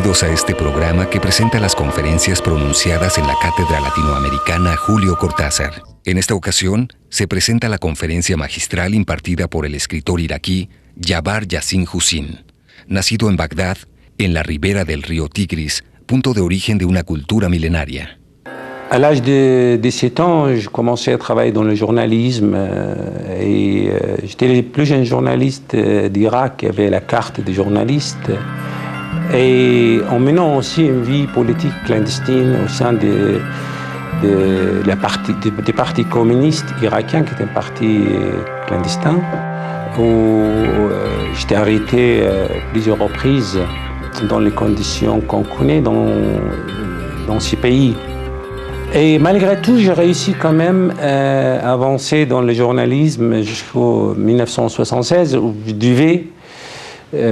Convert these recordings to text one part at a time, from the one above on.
Bienvenidos a este programa que presenta las conferencias pronunciadas en la Cátedra Latinoamericana Julio Cortázar. En esta ocasión, se presenta la conferencia magistral impartida por el escritor iraquí Jabbar Yassin Hussin, nacido en Bagdad, en la ribera del río Tigris, punto de origen de una cultura milenaria. À l'âge de 17 ans, je commençais à travailler dans le journalisme j'étais le plus jeune journaliste d'Irak qui avait la carte de journaliste. Et en menant aussi une vie politique clandestine au sein des partis communistes irakiens, qui était un parti clandestin, où j'étais arrêté plusieurs reprises dans les conditions qu'on connaît dans ces pays. Et malgré tout, j'ai réussi quand même à avancer dans le journalisme jusqu'en 1976, où je devais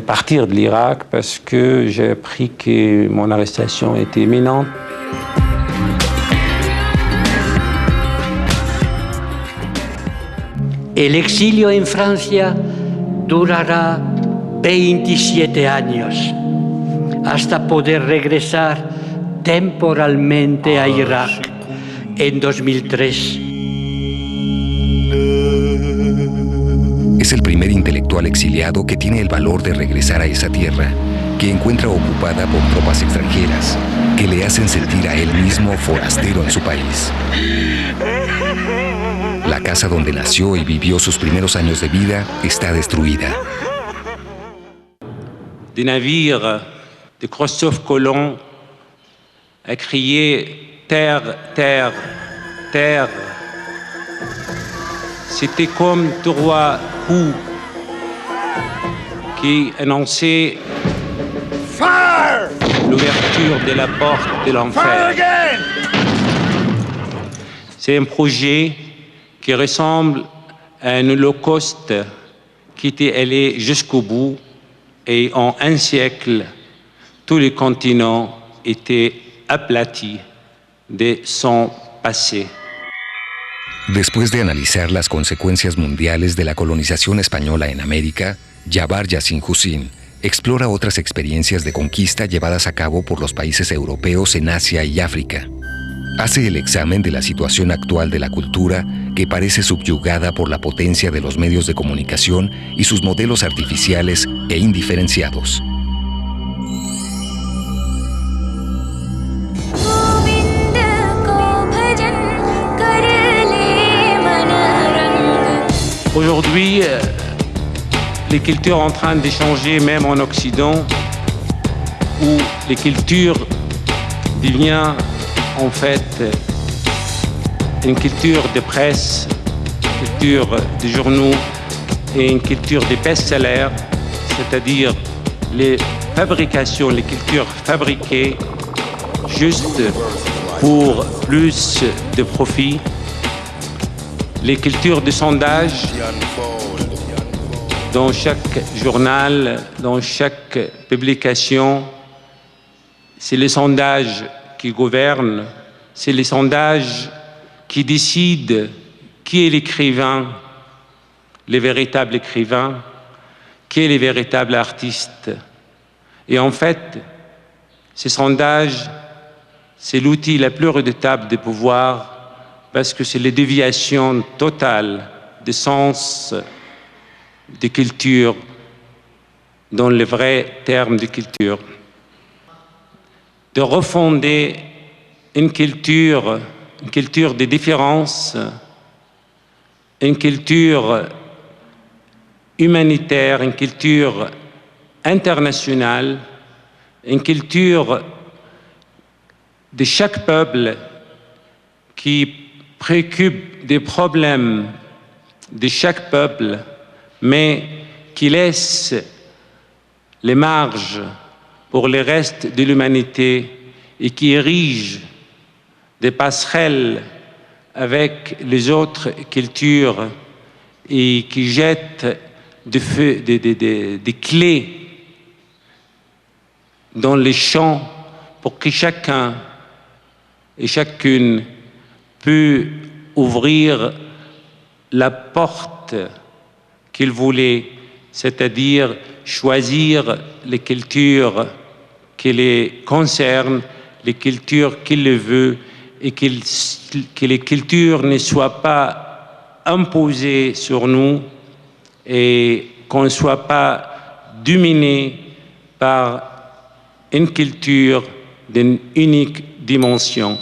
partir de l'Irak parce que j'ai appris que mon arrestation était imminente. El exilio en Francia durará 27 años hasta poder regresar temporalmente a Irak en 2003. Es el primer intelectual exiliado que tiene el valor de regresar a esa tierra, que encuentra ocupada por tropas extranjeras, que le hacen sentir a él mismo forastero en su país. La casa donde nació y vivió sus primeros años de vida está destruida. Des navires de Christophe Colomb a crié « Terre, terre, terre ». C'était comme trois coups qui annonçaient l'ouverture de la porte de l'enfer. C'est un projet qui ressemble à un holocauste qui était allé jusqu'au bout et en un siècle, tout le continent était aplati de son passé. Después de analizar las consecuencias mundiales de la colonización española en América, Jabbar Yassin Hussin explora otras experiencias de conquista llevadas a cabo por los países europeos en Asia y África. Hace el examen de la situación actual de la cultura que parece subyugada por la potencia de los medios de comunicación y sus modelos artificiales e indiferenciados. Aujourd'hui, les cultures sont en train de changer, même en Occident, où les cultures deviennent en fait une culture de presse, une culture de journaux et une culture de best-sellers, c'est-à-dire les fabrications, les cultures fabriquées juste pour plus de profit. Les cultures de sondage, dans chaque journal, dans chaque publication, c'est les sondages qui gouvernent, c'est les sondages qui décident qui est l'écrivain, les véritables écrivains, qui est les véritables artistes. Et en fait, ces sondages, c'est l'outil le plus redoutable de pouvoir parce que c'est la déviation totale des sens de culture dans le vrai terme de culture. De refonder une culture de différence, une culture humanitaire, une culture internationale, une culture de chaque peuple qui préoccupe des problèmes de chaque peuple, mais qui laisse les marges pour le reste de l'humanité et qui érige des passerelles avec les autres cultures et qui jette des clés dans les champs pour que chacun et chacune peut ouvrir la porte qu'il voulait, c'est-à-dire choisir les cultures qui les concerne, les cultures qu'il le veut, et que les cultures ne soient pas imposées sur nous et qu'on ne soit pas dominé par une culture d'une unique dimension.